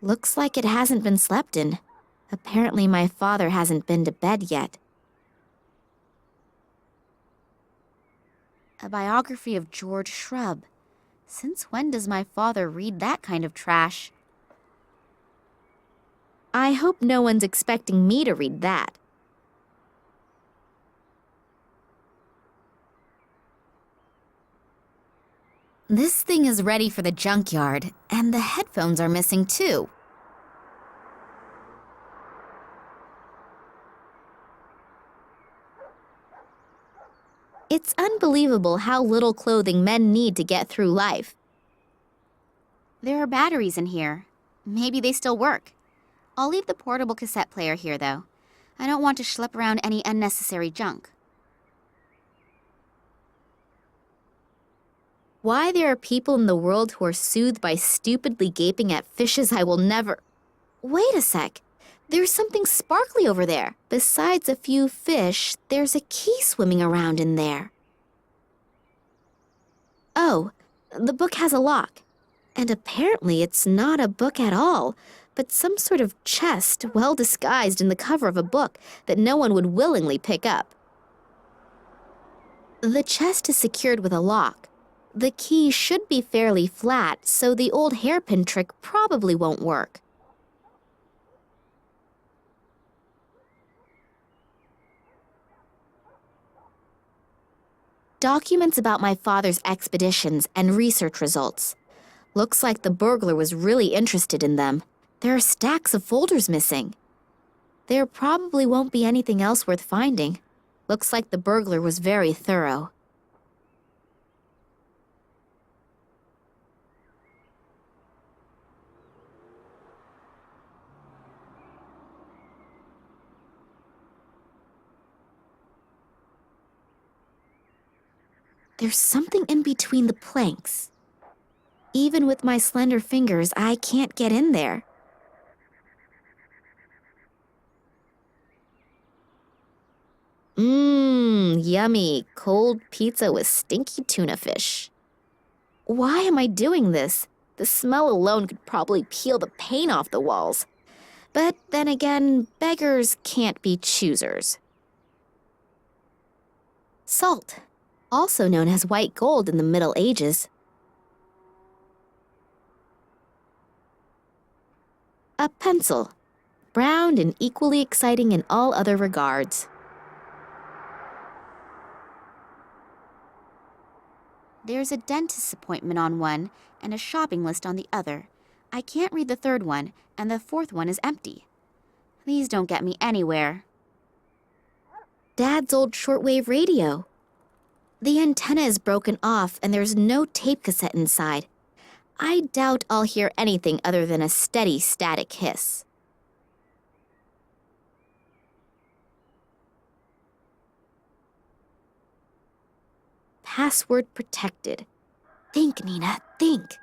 Looks like it hasn't been slept in. Apparently my father hasn't been to bed yet. A biography of George Shrub. Since when does my father read that kind of trash? I hope no one's expecting me to read that. This thing is ready for the junkyard, and the headphones are missing too. It's unbelievable how little clothing men need to get through life. There are batteries in here. Maybe they still work. I'll leave the portable cassette player here, though. I don't want to schlep around any unnecessary junk. Why there are people in the world who are soothed by stupidly gaping at fishes I will never... Wait a sec. There's something sparkly over there. Besides a few fish, there's a key swimming around in there. Oh, the book has a lock. And apparently it's not a book at all, but some sort of chest well disguised in the cover of a book that no one would willingly pick up. The chest is secured with a lock. The key should be fairly flat, so the old hairpin trick probably won't work. Documents about my father's expeditions and research results. Looks like the burglar was really interested in them. There are stacks of folders missing. There probably won't be anything else worth finding. Looks like the burglar was very thorough. There's something in between the planks. Even with my slender fingers, I can't get in there. Yummy, cold pizza with stinky tuna fish. Why am I doing this? The smell alone could probably peel the paint off the walls. But then again, beggars can't be choosers. Salt, also known as white gold in the Middle Ages. A pencil, brown and equally exciting in all other regards. There's a dentist's appointment on one and a shopping list on the other. I can't read the third one, and the fourth one is empty. These don't get me anywhere. Dad's old shortwave radio. The antenna is broken off and there's no tape cassette inside. I doubt I'll hear anything other than a steady static hiss. Password protected. Think, Nina, think.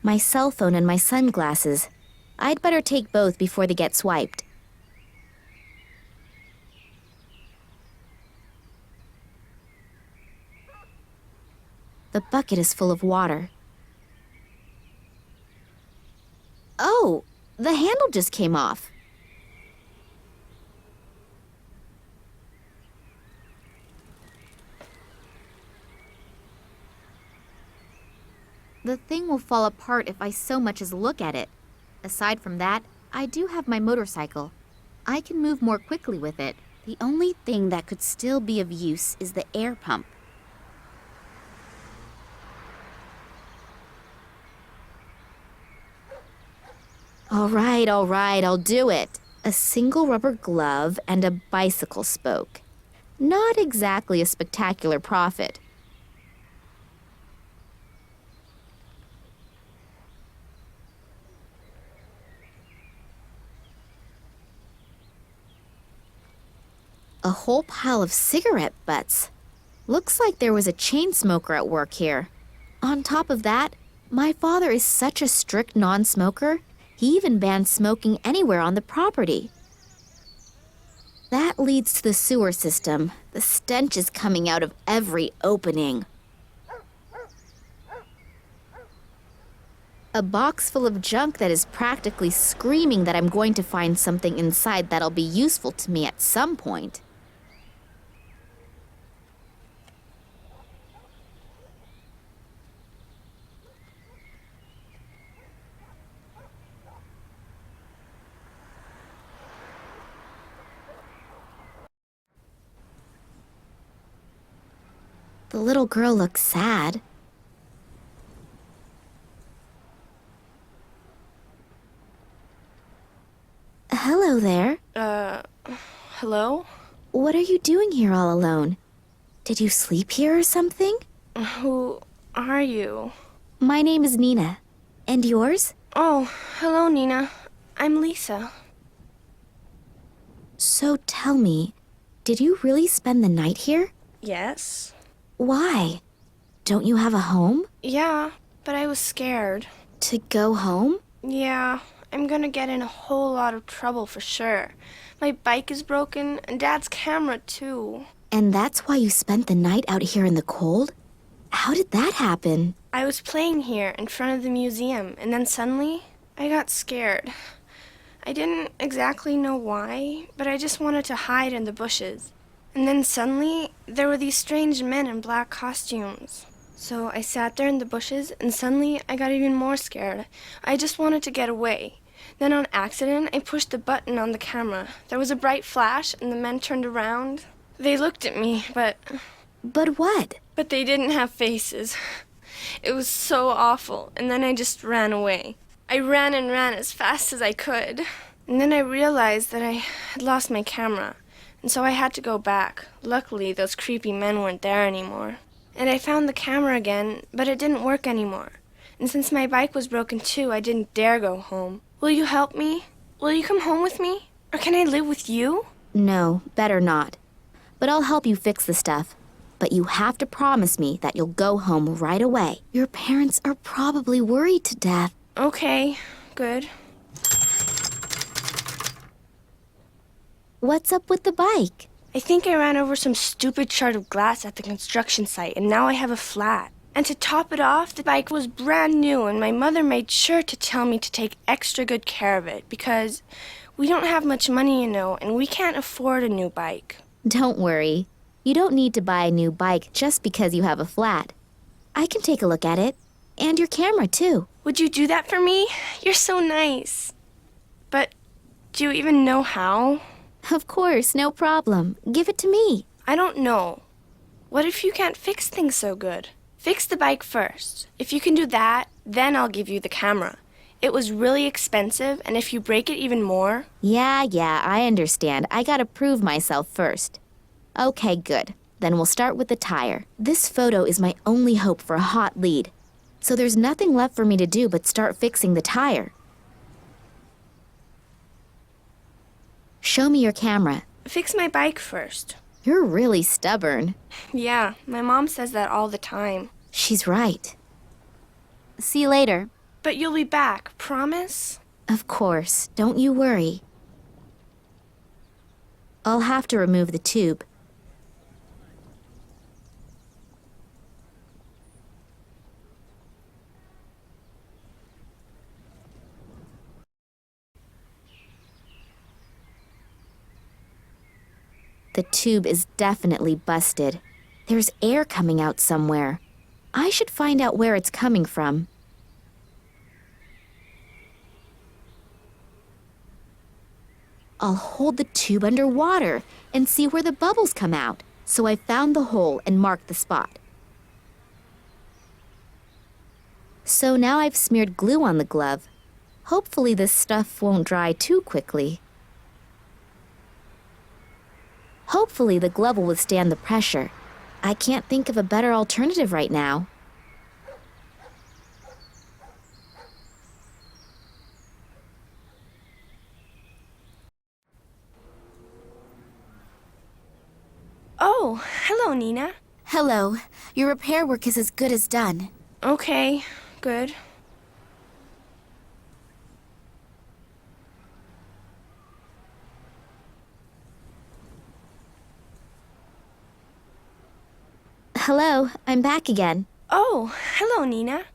My cell phone and my sunglasses. I'd better take both before they get swiped. The bucket is full of water. Oh, the handle just came off. The thing will fall apart if I so much as look at it. Aside from that, I do have my motorcycle. I can move more quickly with it. The only thing that could still be of use is the air pump. All right, I'll do it. A single rubber glove and a bicycle spoke. Not exactly a spectacular profit. A whole pile of cigarette butts. Looks like there was a chain smoker at work here. On top of that, my father is such a strict non-smoker, he even banned smoking anywhere on the property. That leads to the sewer system. The stench is coming out of every opening. A box full of junk that is practically screaming that I'm going to find something inside that'll be useful to me at some point. The little girl looks sad. Hello there. Hello? What are you doing here all alone? Did you sleep here or something? Who are you? My name is Nina. And yours? Oh, hello, Nina. I'm Lisa. So tell me, did you really spend the night here? Yes? Why? Don't you have a home? Yeah, but I was scared. To go home? Yeah, I'm gonna get in a whole lot of trouble for sure. My bike is broken, and Dad's camera, too. And that's why you spent the night out here in the cold? How did that happen? I was playing here in front of the museum, and then suddenly, I got scared. I didn't exactly know why, but I just wanted to hide in the bushes. And then suddenly, there were these strange men in black costumes. So I sat there in the bushes, and suddenly I got even more scared. I just wanted to get away. Then on accident, I pushed the button on the camera. There was a bright flash, and the men turned around. They looked at me, but But what? they didn't have faces. It was so awful, and then I just ran away. I ran and ran as fast as I could. And then I realized that I had lost my camera, and so I had to go back. Luckily, those creepy men weren't there anymore. And I found the camera again, but it didn't work anymore. And since my bike was broken too, I didn't dare go home. Will you help me? Will you come home with me? Or can I live with you? No, better not. But I'll help you fix the stuff. But you have to promise me that you'll go home right away. Your parents are probably worried to death. Okay, good. What's up with the bike? I think I ran over some stupid shard of glass at the construction site, and now I have a flat. And to top it off, the bike was brand new, and my mother made sure to tell me to take extra good care of it, because we don't have much money, you know, and we can't afford a new bike. Don't worry. You don't need to buy a new bike just because you have a flat. I can take a look at it. And your camera, too. Would you do that for me? You're so nice. But do you even know how? Of course, no problem. Give it to me. I don't know. What if you can't fix things so good? Fix the bike first. If you can do that, then I'll give you the camera. It was really expensive, and if you break it even more... Yeah, I understand. I gotta prove myself first. Okay, good. Then we'll start with the tire. This photo is my only hope for a hot lead. So there's nothing left for me to do but start fixing the tire. Show me your camera. Fix my bike first. You're really stubborn. Yeah, my mom says that all the time. She's right. See you later. But you'll be back, promise? Of course. Don't you worry. I'll have to remove the tube. The tube is definitely busted. There's air coming out somewhere. I should find out where it's coming from. I'll hold the tube underwater and see where the bubbles come out. So I found the hole and marked the spot. So now I've smeared glue on the glove. Hopefully this stuff won't dry too quickly. Hopefully the glove will withstand the pressure. I can't think of a better alternative right now. Oh, hello, Nina. Hello. Your repair work is as good as done. Okay, good. Hello, I'm back again. Oh, hello, Nina.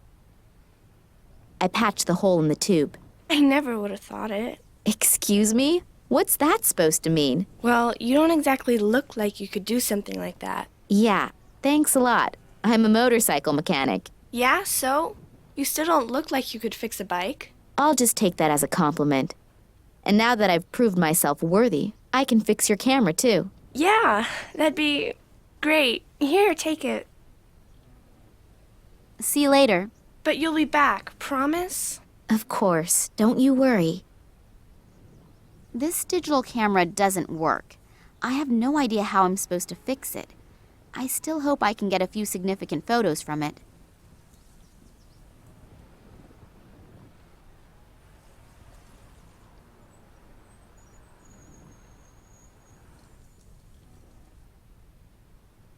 I patched the hole in the tube. I never would have thought it. Excuse me? What's that supposed to mean? Well, you don't exactly look like you could do something like that. Yeah, thanks a lot. I'm a motorcycle mechanic. Yeah, so? You still don't look like you could fix a bike. I'll just take that as a compliment. And now that I've proved myself worthy, I can fix your camera too. Yeah, that'd be great. Here, take it. See you later. But you'll be back, promise? Of course, don't you worry. This digital camera doesn't work. I have no idea how I'm supposed to fix it. I still hope I can get a few significant photos from it.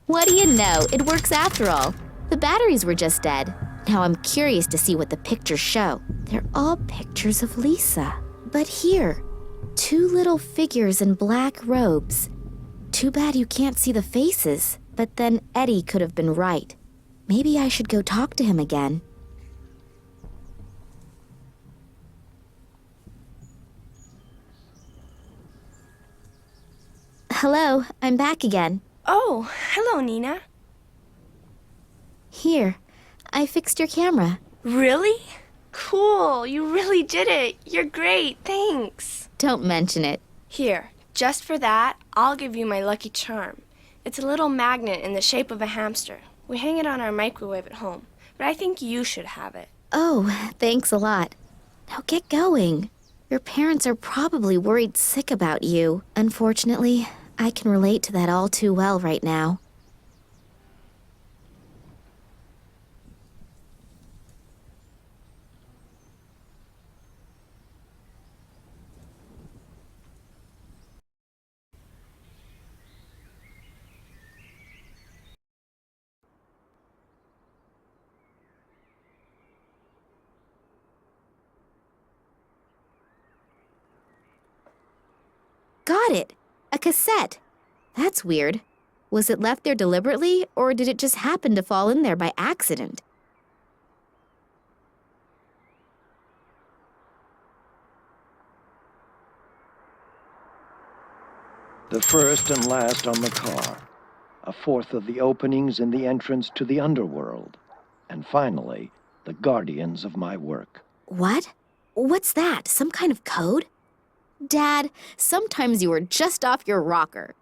What do you know? It works after all. The batteries were just dead. Now I'm curious to see what the pictures show. They're all pictures of Lisa. But here, 2 little figures in black robes. Too bad you can't see the faces. But then Eddie could have been right. Maybe I should go talk to him again. Hello, I'm back again. Oh, hello, Nina. Here, I fixed your camera. Really? Cool, you really did it. You're great, thanks. Don't mention it. Here, just for that, I'll give you my lucky charm. It's a little magnet in the shape of a hamster. We hang it on our microwave at home, but I think you should have it. Oh, thanks a lot. Now get going. Your parents are probably worried sick about you. Unfortunately, I can relate to that all too well right now. Got it! A cassette! That's weird. Was it left there deliberately, or did it just happen to fall in there by accident? The first and last on the car, a fourth of the openings in the entrance to the underworld, and finally, the guardians of my work. What? What's that? Some kind of code? Dad, sometimes you are just off your rocker.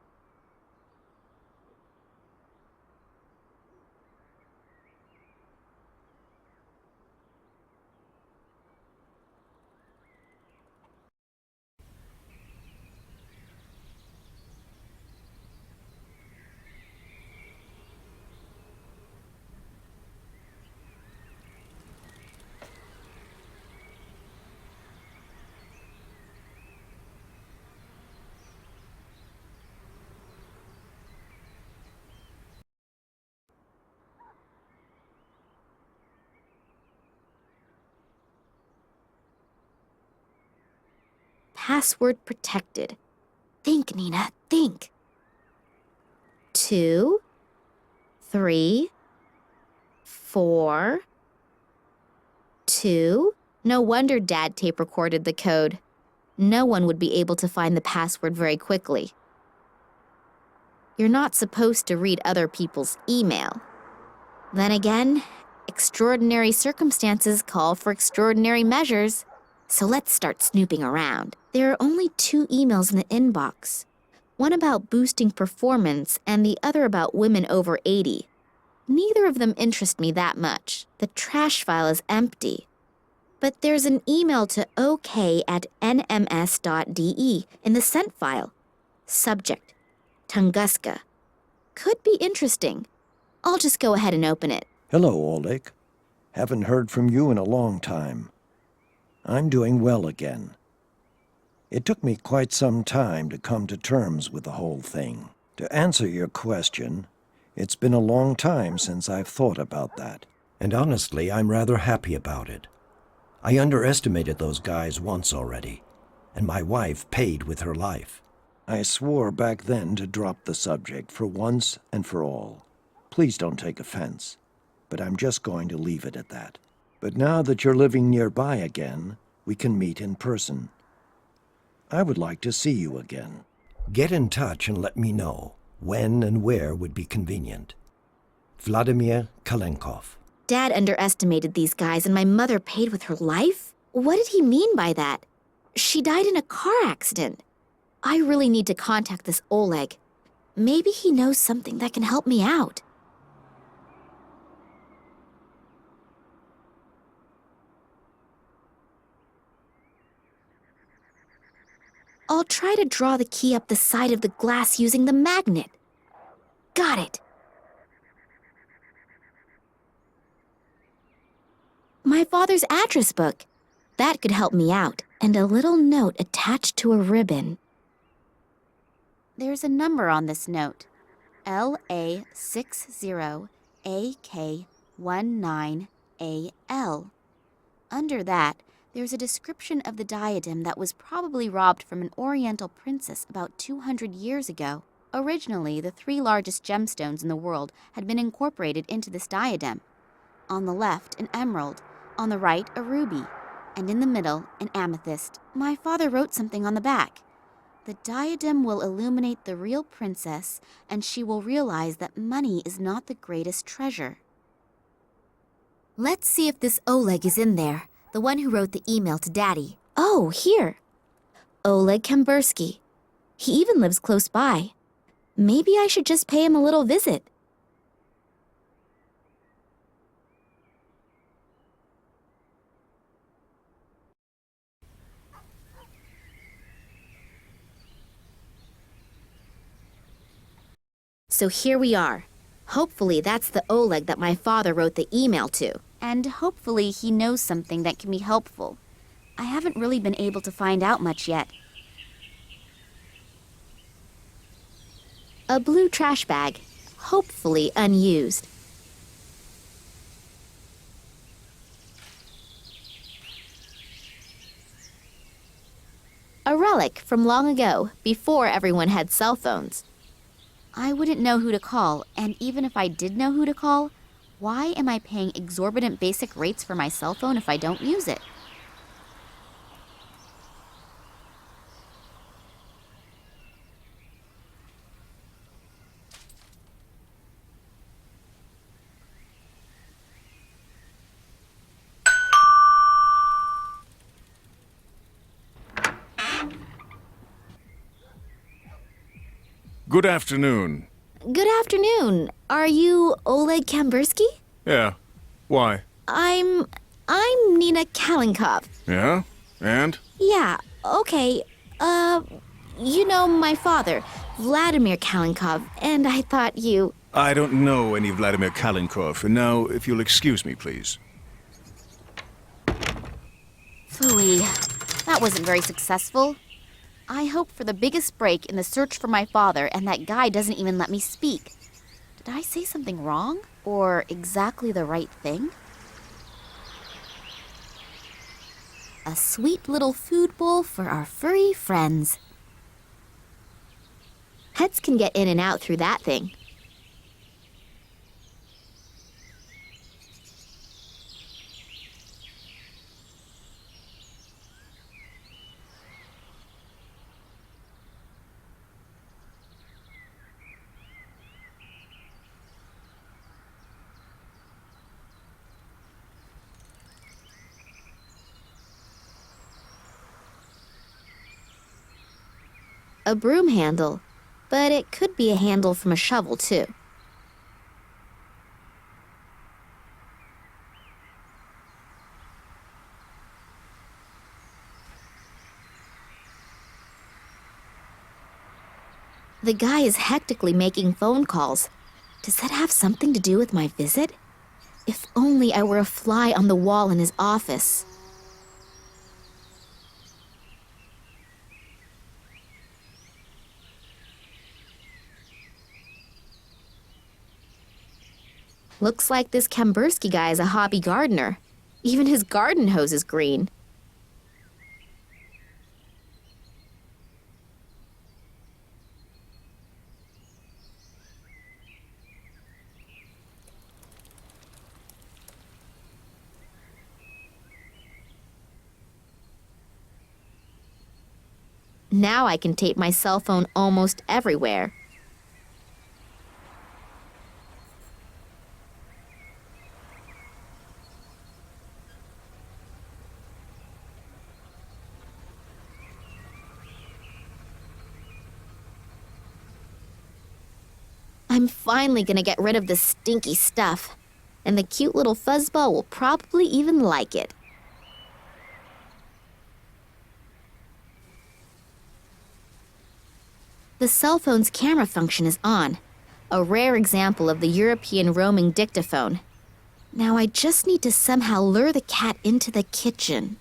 Password protected. Think, Nina, think. 2, 3, 4, 2. No wonder Dad tape recorded the code. No one would be able to find the password very quickly. You're not supposed to read other people's email. Then again, extraordinary circumstances call for extraordinary measures. So let's start snooping around. There are only 2 emails in the inbox. One about boosting performance and the other about women over 80. Neither of them interest me that much. The trash file is empty. But there's an email to ok@nms.de in the sent file. Subject, Tunguska. Could be interesting. I'll just go ahead and open it. Hello, Oleg. Haven't heard from you in a long time. I'm doing well again. It took me quite some time to come to terms with the whole thing. To answer your question, It's been a long time since I've thought about that. And honestly, I'm rather happy about it. I underestimated those guys once already, and my wife paid with her life. I swore back then to drop the subject for once and for all. Please don't take offense, but I'm just going to leave it at that. But now that you're living nearby again, we can meet in person. I would like to see you again. Get in touch and let me know when and where would be convenient. Vladimir Kalenkov. Dad underestimated these guys and my mother paid with her life? What did he mean by that? She died in a car accident. I really need to contact this Oleg. Maybe he knows something that can help me out. I'll try to draw the key up the side of the glass using the magnet. Got it. My father's address book. That could help me out. And a little note attached to a ribbon. There's a number on this note. LA60AK19AL. Under that, there's a description of the diadem that was probably robbed from an Oriental princess about 200 years ago. Originally, the 3 largest gemstones in the world had been incorporated into this diadem. On the left, an emerald. On the right, a ruby. And in the middle, an amethyst. My father wrote something on the back. The diadem will illuminate the real princess, and she will realize that money is not the greatest treasure. Let's see if this Oleg is in there, the one who wrote the email to Daddy. Oh, here. Oleg Kambursky. He even lives close by. Maybe I should just pay him a little visit. So here we are. Hopefully that's the Oleg that my father wrote the email to. And hopefully he knows something that can be helpful. I haven't really been able to find out much yet. A blue trash bag, hopefully unused. A relic from long ago, before everyone had cell phones. I wouldn't know who to call, and even if I did know who to call, why am I paying exorbitant basic rates for my cell phone if I don't use it? Good afternoon. Good afternoon. Are you Oleg Kambursky? Yeah. Why? I'm Nina Kalenkov. Yeah? And? Yeah, okay. You know my father, Vladimir Kalenkov, and I thought you... I don't know any Vladimir Kalenkov, and now, if you'll excuse me, please. Phooey. That wasn't very successful. I hope for the biggest break in the search for my father, and that guy doesn't even let me speak. Did I say something wrong? Or exactly the right thing? A sweet little food bowl for our furry friends. Pets can get in and out through that thing. A broom handle, but it could be a handle from a shovel, too. The guy is hectically making phone calls. Does that have something to do with my visit? If only I were a fly on the wall in his office. Looks like this Kambursky guy is a hobby gardener. Even his garden hose is green. Now I can tape my cell phone almost everywhere. I'm finally gonna get rid of this stinky stuff, and the cute little fuzzball will probably even like it. The cell phone's camera function is on, a rare example of the European roaming dictaphone. Now I just need to somehow lure the cat into the kitchen.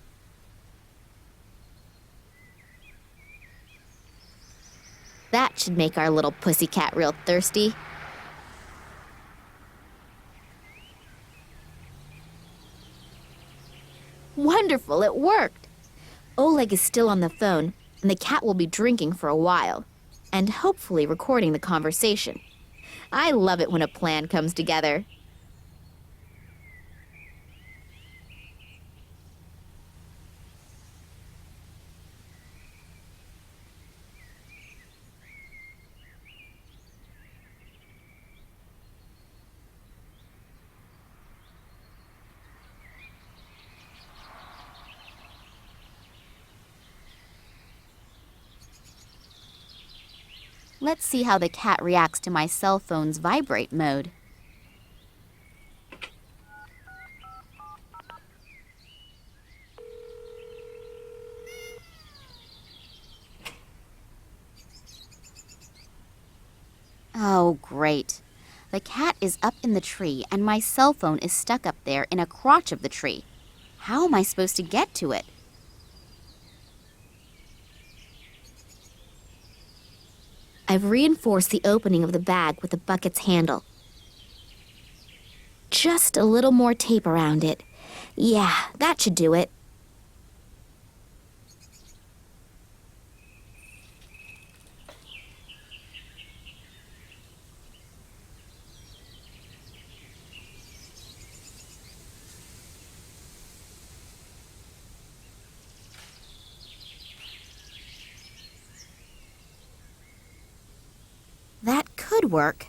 That should make our little pussycat real thirsty. Wonderful, it worked! Oleg is still on the phone, and the cat will be drinking for a while, and hopefully recording the conversation. I love it when a plan comes together. Let's see how the cat reacts to my cell phone's vibrate mode. Oh, great. The cat is up in the tree and my cell phone is stuck up there in a crotch of the tree. How am I supposed to get to it? I've reinforced the opening of the bag with the bucket's handle. Just a little more tape around it. Yeah, that should do it. That could work.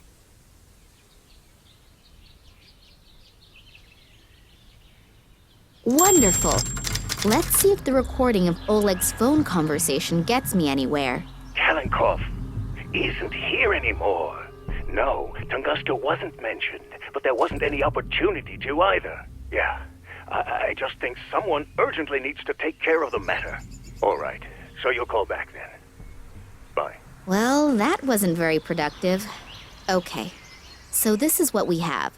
Wonderful. Let's see if the recording of Oleg's phone conversation gets me anywhere. Kalenkov isn't here anymore. No, Tunguska wasn't mentioned, but there wasn't any opportunity to either. Yeah, I just think someone urgently needs to take care of the matter. All right, so you'll call back then. Bye. Well, that wasn't very productive. Okay, so this is what we have.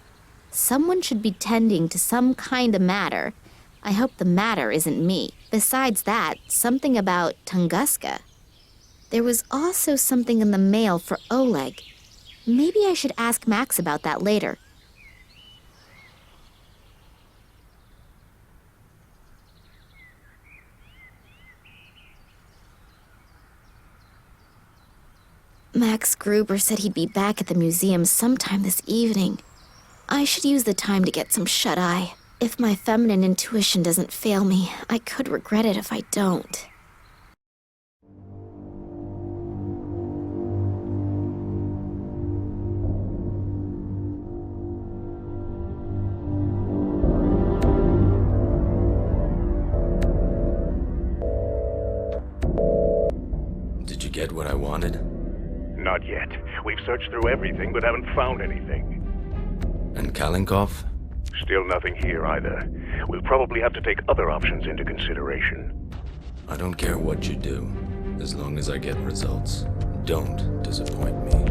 Someone should be tending to some kind of matter. I hope the matter isn't me. Besides that, something about Tunguska. There was also something in the mail for Oleg. Maybe I should ask Max about that later. Max Gruber said he'd be back at the museum sometime this evening. I should use the time to get some shut-eye. If my feminine intuition doesn't fail me, I could regret it if I don't. Did you get what I wanted? Not yet. We've searched through everything but haven't found anything. And Kalenkov? Still nothing here either. We'll probably have to take other options into consideration. I don't care what you do, as long as I get results. Don't disappoint me.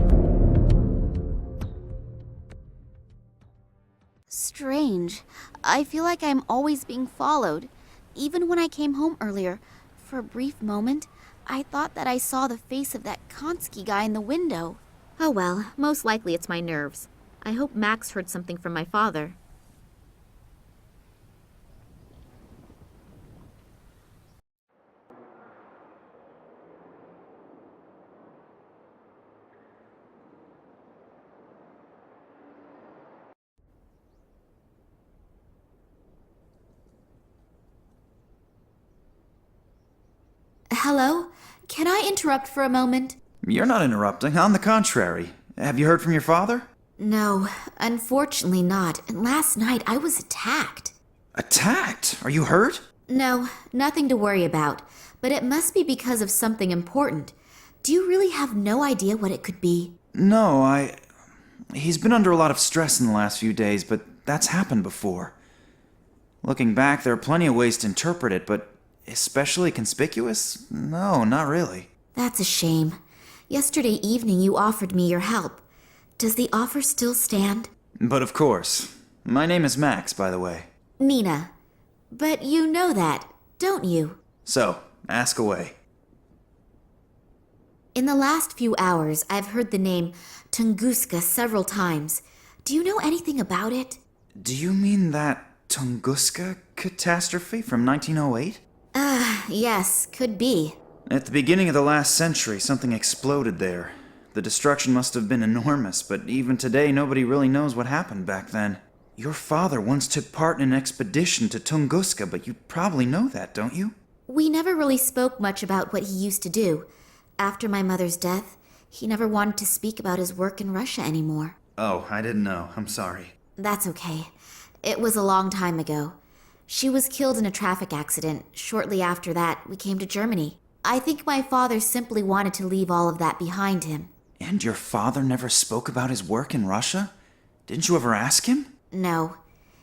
Strange. I feel like I'm always being followed. Even when I came home earlier, for a brief moment, I thought that I saw the face of that Konsky guy in the window. Oh well, most likely it's my nerves. I hope Max heard something from my father. Hello? Can I interrupt for a moment? You're not interrupting. On the contrary. Have you heard from your father? No, unfortunately not. And last night I was attacked. Attacked? Are you hurt? No, nothing to worry about. But it must be because of something important. Do you really have no idea what it could be? No, He's been under a lot of stress in the last few days, but that's happened before. Looking back, there are plenty of ways to interpret it, but especially conspicuous? No, not really. That's a shame. Yesterday evening you offered me your help. Does the offer still stand? But of course. My name is Max, by the way. Nina. But you know that, don't you? So, ask away. In the last few hours, I've heard the name Tunguska several times. Do you know anything about it? Do you mean that Tunguska catastrophe from 1908? Yes, could be. At the beginning of the last century, something exploded there. The destruction must have been enormous, but even today nobody really knows what happened back then. Your father once took part in an expedition to Tunguska, but you probably know that, don't you? We never really spoke much about what he used to do. After my mother's death, he never wanted to speak about his work in Russia anymore. Oh, I didn't know. I'm sorry. That's okay. It was a long time ago. She was killed in a traffic accident. Shortly after that, we came to Germany. I think my father simply wanted to leave all of that behind him. And your father never spoke about his work in Russia? Didn't you ever ask him? No.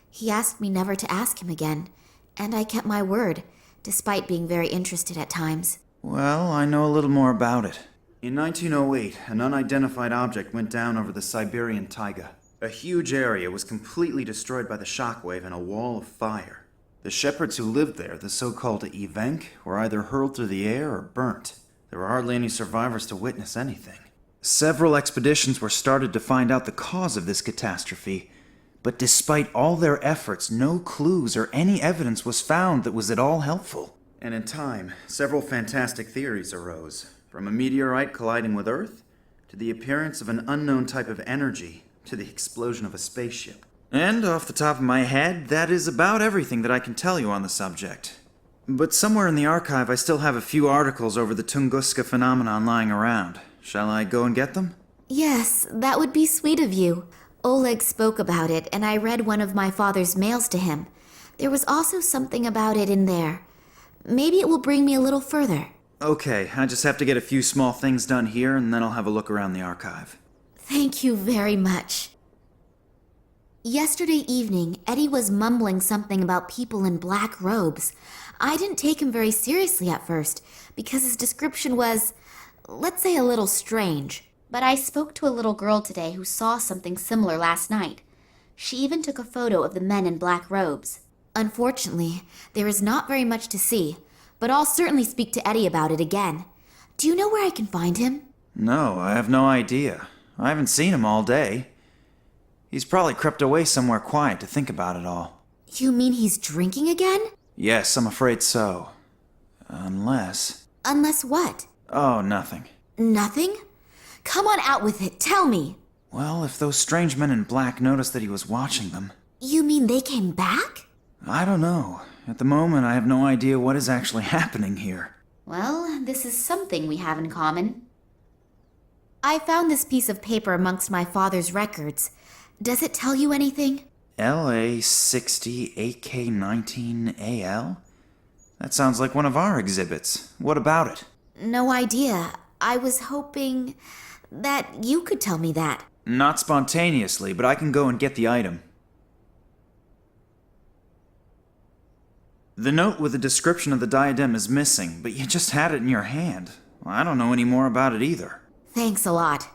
He asked me never to ask him again, and I kept my word, despite being very interested at times. Well, I know a little more about it. In 1908, an unidentified object went down over the Siberian taiga. A huge area was completely destroyed by the shockwave and a wall of fire. The shepherds who lived there, the so-called Evenk, were either hurled through the air or burnt. There were hardly any survivors to witness anything. Several expeditions were started to find out the cause of this catastrophe, but despite all their efforts, no clues or any evidence was found that was at all helpful. And in time, several fantastic theories arose, from a meteorite colliding with Earth, to the appearance of an unknown type of energy, to the explosion of a spaceship. And off the top of my head, that is about everything that I can tell you on the subject. But somewhere in the archive I still have a few articles over the Tunguska phenomenon lying around. Shall I go and get them? Yes, that would be sweet of you. Oleg spoke about it, and I read one of my father's mails to him. There was also something about it in there. Maybe it will bring me a little further. Okay, I just have to get a few small things done here, and then I'll have a look around the archive. Thank you very much. Yesterday evening, Eddie was mumbling something about people in black robes. I didn't take him very seriously at first, because his description was, let's say, a little strange. But I spoke to a little girl today who saw something similar last night. She even took a photo of the men in black robes. Unfortunately, there is not very much to see, but I'll certainly speak to Eddie about it again. Do you know where I can find him? No, I have no idea. I haven't seen him all day. He's probably crept away somewhere quiet to think about it all. You mean he's drinking again? Yes, I'm afraid so. Unless... Unless what? Oh, nothing. Nothing? Come on out with it, tell me. Well, if those strange men in black noticed that he was watching them... You mean they came back? I don't know. At the moment, I have no idea what is actually happening here. Well, this is something we have in common. I found this piece of paper amongst my father's records. Does it tell you anything? LA60 AK19AL? That sounds like one of our exhibits. What about it? No idea. I was hoping that you could tell me that. Not spontaneously, but I can go and get the item. The note with the description of the diadem is missing, but you just had it in your hand. I don't know any more about it either. Thanks a lot.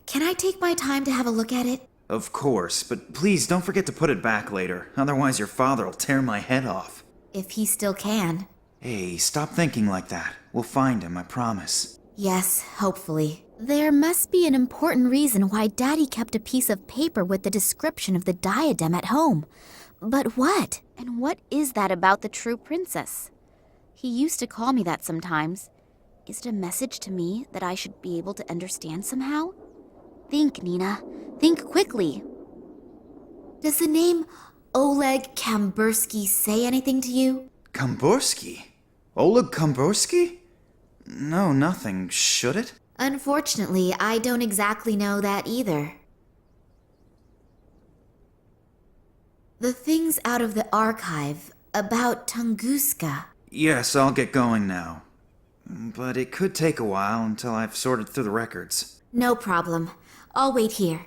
Can I take my time to have a look at it? Of course, but please don't forget to put it back later. Otherwise your father will tear my head off. If he still can. Hey, stop thinking like that. We'll find him, I promise. Yes, hopefully. There must be an important reason why Daddy kept a piece of paper with the description of the diadem at home. But what? And what is that about the true princess? He used to call me that sometimes. Is it a message to me that I should be able to understand somehow? Think, Nina. Think quickly. Does the name Oleg Kambursky say anything to you? Kambursky? Oleg Kambursky? No, nothing. Should it? Unfortunately, I don't exactly know that either. The things out of the archive about Tunguska. Yes, I'll get going now. But it could take a while until I've sorted through the records. No problem. I'll wait here.